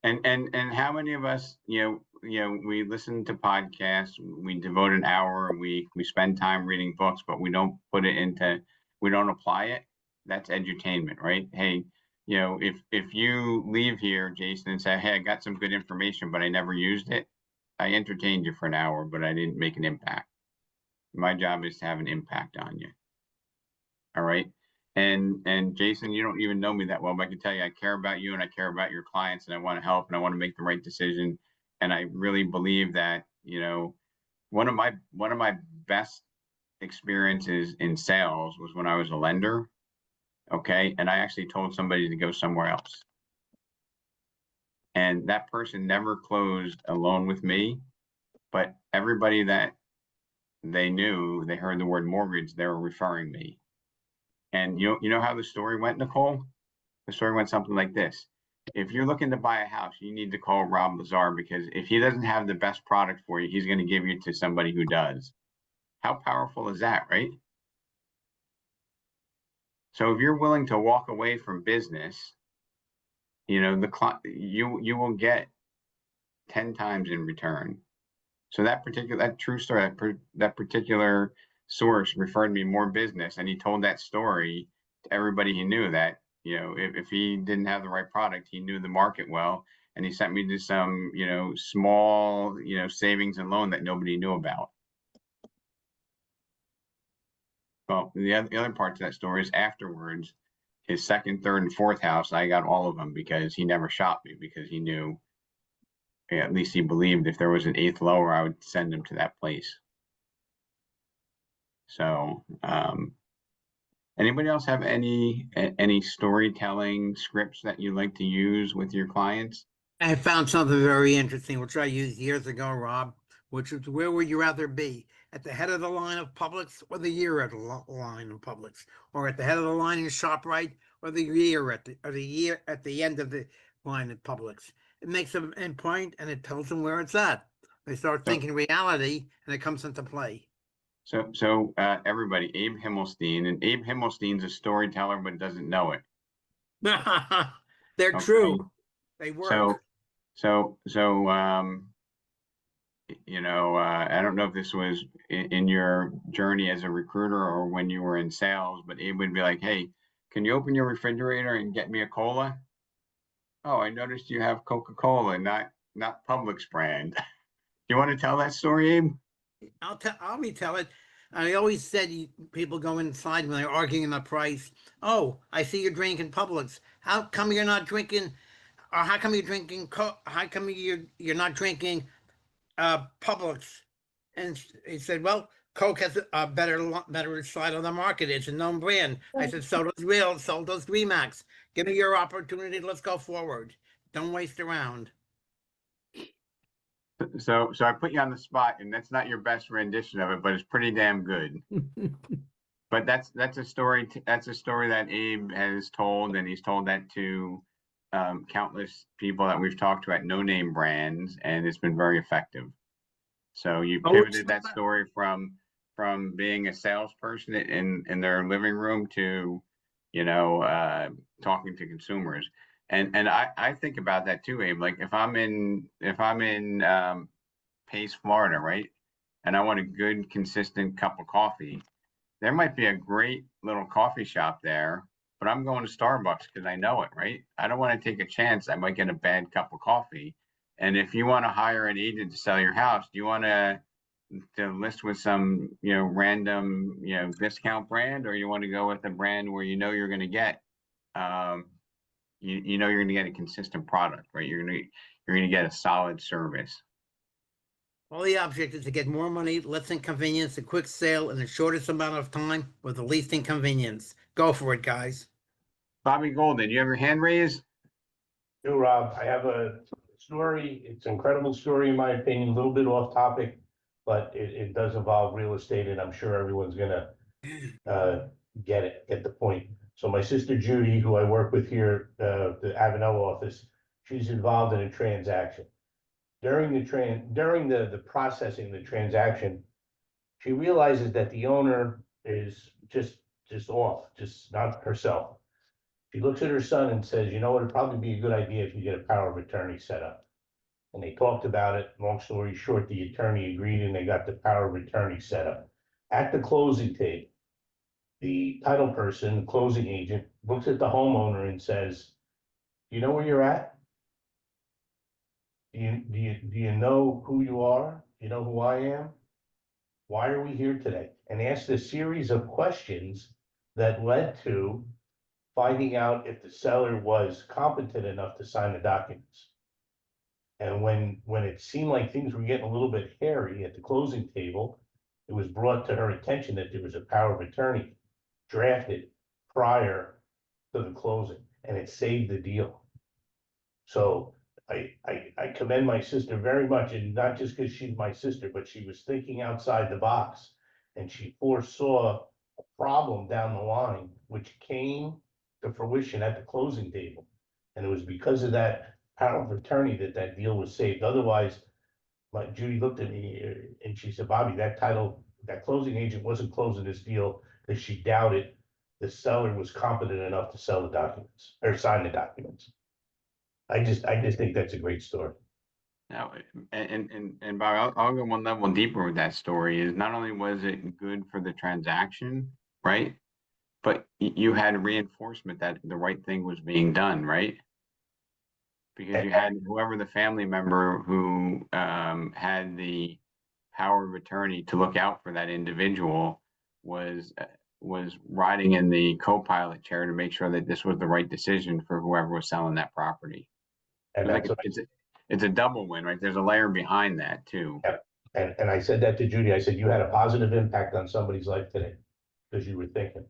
And how many of us, we listen to podcasts, we devote an hour a week, we spend time reading books, but we don't we don't apply it. That's edutainment, right? Hey, if you leave here, Jason, and say, hey, I got some good information, but I never used it, I entertained you for an hour, but I didn't make an impact. My job is to have an impact on you. All right. And Jason, you don't even know me that well, but I can tell you I care about you and I care about your clients and I want to help and I want to make the right decision. And I really believe that, one of my best experiences in sales was when I was a lender. Okay. And I actually told somebody to go somewhere else. And that person never closed a loan with me, but everybody that they knew, they heard the word mortgage, they were referring me. And you know how the story went, Nicole? The story went something like this. If you're looking to buy a house, you need to call Rob Lazar because if he doesn't have the best product for you, he's going to give you to somebody who does. How powerful is that, right? So if you're willing to walk away from business, you will get 10 times in return. So that true story, that particular source referred me more business, and he told that story to everybody he knew that, if he didn't have the right product, he knew the market well, and he sent me to some, small, savings and loan that nobody knew about. Well, the other part to that story is afterwards, his second, third, and fourth house, I got all of them because he never shopped me because he knew, at least he believed if there was an eighth lower, I would send him to that place. So, anybody else have any storytelling scripts that you like to use with your clients? I found something very interesting, which I used years ago, Rob, which is where would you rather be? At the head of the line of Publix or the year at the line of Publix? Or at the head of the line in ShopRite or the year at the end of the line at Publix? It makes them endpoint and it tells them where it's at. They start thinking reality and it comes into play. So everybody, Abe Himmelstein, and Abe Himmelstein's a storyteller but doesn't know it. They're Okay. true. They work. So I don't know if this was in your journey as a recruiter or when you were in sales, but Abe would be like, hey, can you open your refrigerator and get me a cola? Oh, I noticed you have Coca-Cola, not Publix brand. You want to tell that story, Abe? I'll retell it. I always said people go inside when they're arguing the price. Oh, I see you're drinking Publix. How come you're not drinking? Or how come you're drinking? How come you're not drinking Publix? And he said, well, Coke has a better side of the market. It's a known brand. I said, so does Real, so does Remax. Give me your opportunity. Let's go forward. Don't waste around. So I put you on the spot, and that's not your best rendition of it, but it's pretty damn good. But that's a story. That's a story that Abe has told, and he's told that to countless people that we've talked to at no-name brands, and it's been very effective. So you pivoted that story from being a salesperson in their living room to, talking to consumers. And I think about that too, Abe. Like if I'm in Pace, Florida, right? And I want a good, consistent cup of coffee. There might be a great little coffee shop there, but I'm going to Starbucks because I know it, right? I don't want to take a chance I might get a bad cup of coffee. And if you want to hire an agent to sell your house, do you want to list with some, random, discount brand, or you want to go with a brand where you're going to get, you're going to get a consistent product, right? You're going to get a solid service. All the object is to get more money, less inconvenience, a quick sale in the shortest amount of time with the least inconvenience. Go for it, guys. Bobby Golden, you have your hand raised? No, Rob, I have a story. It's an incredible story, in my opinion, a little bit off topic, but it does involve real estate, and I'm sure everyone's gonna get the point. So my sister Judy, who I work with here, the Avenel office, she's involved in a transaction. During the processing the transaction, she realizes that the owner is just off, just not herself. She looks at her son and says, you know what, it'd probably be a good idea if you get a power of attorney set up. And they talked about it. Long story short, the attorney agreed and they got the power of attorney set up. At the closing table, the title person, the closing agent, looks at the homeowner and says, you know where you're at? Do you know who you are? Do you know who I am? Why are we here today? And asked a series of questions that led to finding out if the seller was competent enough to sign the documents. And when it seemed like things were getting a little bit hairy at the closing table, it was brought to her attention that there was a power of attorney drafted prior to the closing, and it saved the deal. So I commend my sister very much, and not just because she's my sister, but she was thinking outside the box. And she foresaw a problem down the line, which came to fruition at the closing table. And it was because of that power of attorney that that deal was saved. Otherwise, like Judy looked at me and she said, Bobby, that closing agent wasn't closing this deal because she doubted the seller was competent enough to sell the documents or sign the documents. I just think that's a great story. Now, and Bob, I'll go one level deeper with that story. Is not only was it good for the transaction, right? But you had reinforcement that the right thing was being done, right? Because you had whoever the family member who had the power of attorney to look out for that individual was riding in the co-pilot chair to make sure that this was the right decision for whoever was selling that property. And Like that's it's a double win, right? There's a layer behind that too. and I said that to Judy. I said, you had a positive impact on somebody's life today because you were thinking.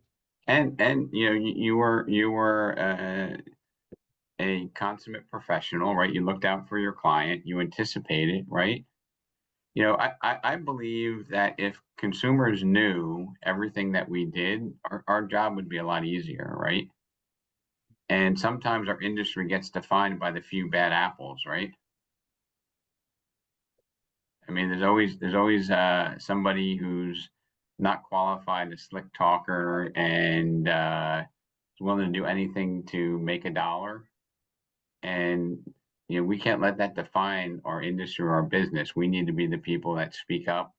And you know, you were a consummate professional, right? You looked out for your client, you anticipated, right? You know, I believe that if consumers knew everything that we did, our job would be a lot easier, right? And sometimes our industry gets defined by the few bad apples, right? I mean, there's always somebody who's not qualified, a slick talker, and is willing to do anything to make a dollar. And you know, we can't let that define our industry or our business. We need to be the people that speak up,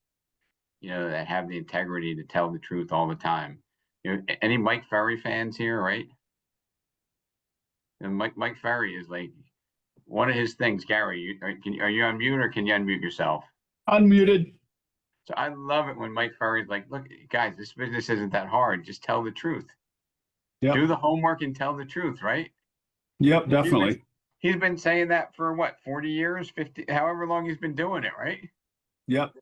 you know, that have the integrity to tell the truth all the time. You know, any Mike Ferry fans here, right? And Mike Ferry is like one of his things. Gary, are you on mute or can you unmute yourself? Unmuted. So I love it when Mike Ferry's like, look, guys, this business isn't that hard. Just tell the truth. Yep. Do the homework and tell the truth, right? Yep, definitely. He's been saying that for what, 40 years, 50, however long he's been doing it, right? Yep.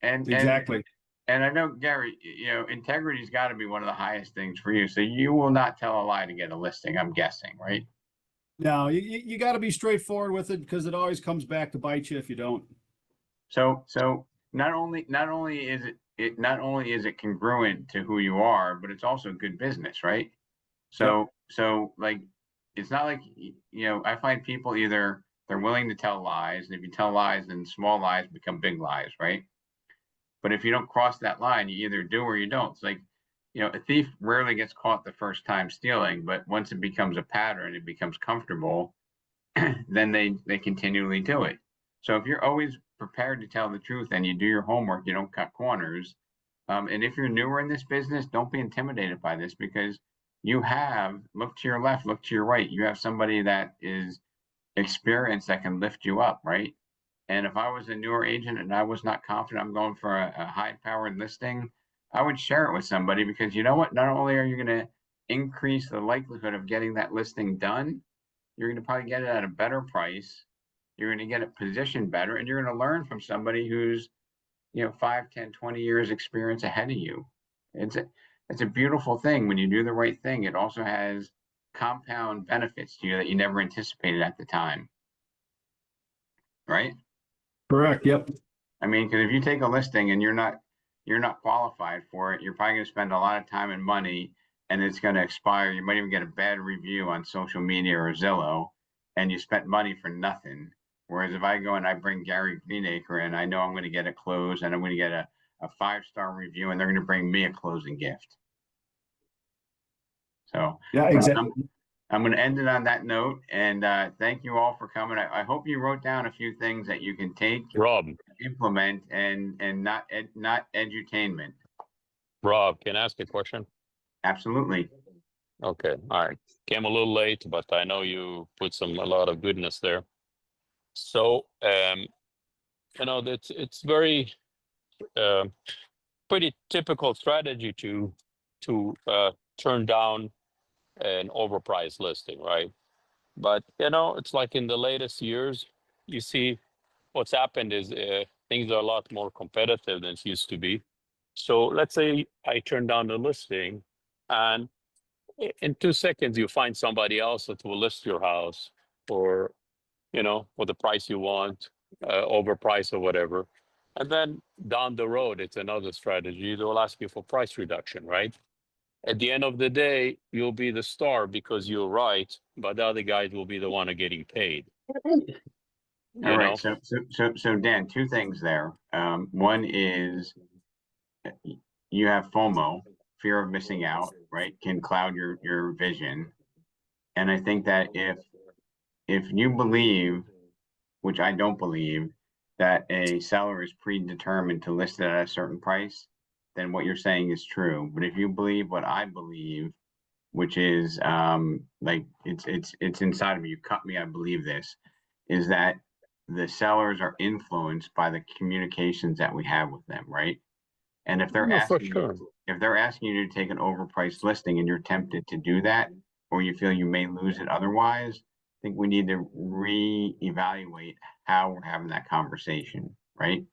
And exactly. And I know, Gary, you know, integrity's got to be one of the highest things for you. So you will not tell a lie to get a listing, I'm guessing, right? No, you got to be straightforward with it because it always comes back to bite you if you don't. So not only is it congruent to who you are, but it's also good business, right? So like, it's not like, you know, I find people either they're willing to tell lies, and if you tell lies, then small lies become big lies, right? But if you don't cross that line, you either do or you don't. It's like, you know, a thief rarely gets caught the first time stealing, but once it becomes a pattern, it becomes comfortable, then they continually do it. So if you're always prepared to tell the truth and you do your homework, you don't cut corners. And if you're newer in this business, don't be intimidated by this, because you have, look to your left, look to your right. You have somebody that is experienced that can lift you up, right? And if I was a newer agent and I was not confident I'm going for a high-powered listing, I would share it with somebody, because you know what? Not only are you going to increase the likelihood of getting that listing done, you're going to probably get it at a better price. You're going to get it positioned better, and you're going to learn from somebody who's, you know, 5, 10, 20 years experience ahead of you. It's a beautiful thing when you do the right thing. It also has compound benefits to you that you never anticipated at the time. Right? Correct. Yep. I mean, because if you take a listing and you're not qualified for it, you're probably going to spend a lot of time and money, and it's going to expire. You might even get a bad review on social media or Zillow, and you spent money for nothing. Whereas if I go and I bring Gary Greenacre in, I know I'm going to get a close, and I'm going to get a 5-star review, and they're going to bring me a closing gift. So yeah, exactly. I'm going to end it on that note, and thank you all for coming. I hope you wrote down a few things that you can take, Rob, implement, and not edutainment. Rob, can I ask a question? Absolutely. Okay, all right. Came a little late, but I know you put a lot of goodness there. So, you know, it's very pretty typical strategy to turn down an overpriced listing, right? But you know, it's like in the latest years, you see what's happened is things are a lot more competitive than it used to be. So let's say I turn down the listing, and in 2 seconds you find somebody else that will list your house for, you know, for the price you want, overpriced or whatever. And then down the road, it's another strategy. They'll ask you for price reduction, right? At the end of the day, you'll be the star because you're right, but the other guys will be the one getting paid. All right. So Dan, two things there. One is you have FOMO, fear of missing out, right? Can cloud your vision. And I think that if you believe, which I don't believe, that a seller is predetermined to list it at a certain price, then what you're saying is true. But if you believe what I believe, which is like it's inside of me, you cut me, I believe this, is that the sellers are influenced by the communications that we have with them, right? And if they're Yeah, for asking sure. if they're asking you to take an overpriced listing and you're tempted to do that, or you feel you may lose it otherwise, I think we need to reevaluate how we're having that conversation, right?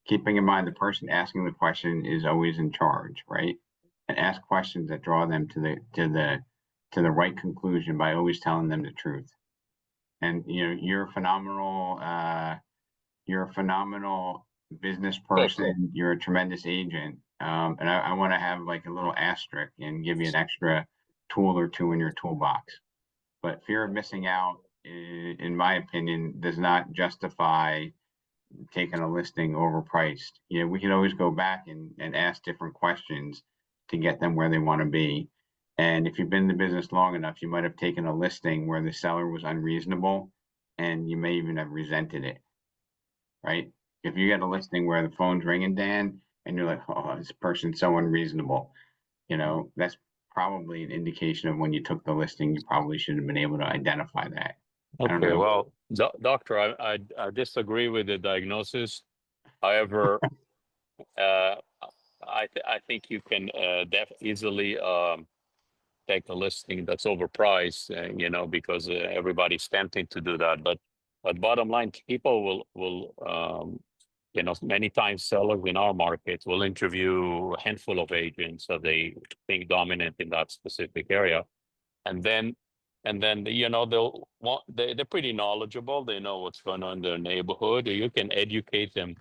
Keeping in mind the person asking the question is always in charge, right? And ask questions that draw them to the right conclusion by always telling them the truth. And you know, you're a phenomenal business person. You're a tremendous agent. And I want to have like a little asterisk and give you an extra tool or two in your toolbox. But fear of missing out, in my opinion, does not justify taking a listing overpriced. You know, we can always go back and ask different questions to get them where they want to be. And if you've been in the business long enough, you might have taken a listing where the seller was unreasonable and you may even have resented it, right? If you get a listing where the phone's ringing, Dan, and you're like, oh, this person's so unreasonable, you know, that's probably an indication of when you took the listing, you probably should have been able to identify that. I don't Okay, know. well, doctor, I disagree with the diagnosis. However, I think you can easily take a listing that's overpriced, you know, because everybody's tempting to do that. But bottom line, people will you know, many times sellers in our market will interview a handful of agents that they think dominant in that specific area, and then you know, they're pretty knowledgeable. They know what's going on in their neighborhood. You can educate them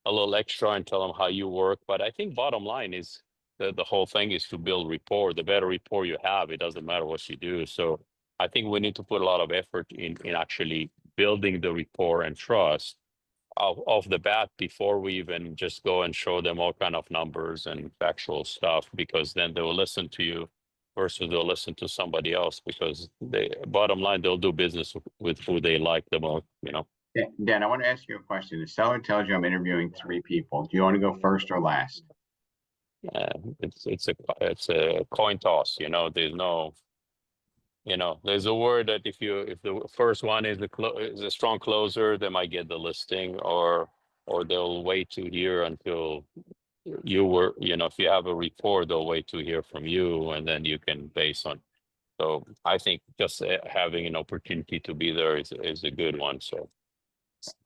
a little extra and tell them how you work. But I think bottom line is the whole thing is to build rapport. The better rapport you have, it doesn't matter what you do. So I think we need to put a lot of effort in actually building the rapport and trust off the bat before we even just go and show them all kind of numbers and factual stuff, because then they will listen to you versus they'll listen to somebody else, because they bottom line, they'll do business with who they like the most, you know. Dan, I want to ask you a question. The seller tells you I'm interviewing 3 people. Do you want to go first or last? It's a coin toss, you know. There's no, you know, there's a word that if the first one is a strong closer, they might get the listing, or they'll wait to hear until you were, you know, if you have a rapport, they'll wait to hear from you, and then you can base on. So I think just having an opportunity to be there is a good one. So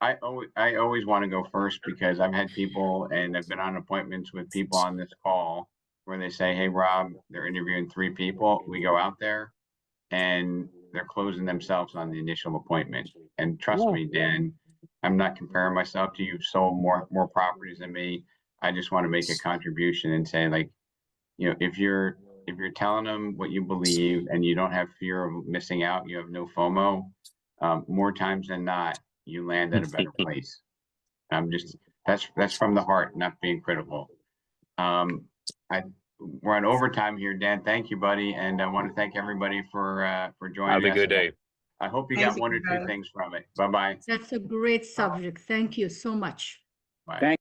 I always want to go first because I've had people and I've been on appointments with people on this call where they say, hey, Rob, they're interviewing 3 people. We go out there and they're closing themselves on the initial appointment. And trust me, Dan, I'm not comparing myself to you. You've sold more properties than me. I just want to make a contribution and say, like, you know, if you're telling them what you believe and you don't have fear of missing out, you have no FOMO, more times than not, you land at a better place. I'm just, that's from the heart, not being critical. I we're on overtime here, Dan. Thank you, buddy. And I want to thank everybody for joining us. Have a good day. I hope you Thank got one or you, two Rob. things from it. Bye-bye. That's a great subject. Thank you so much. Bye. Thank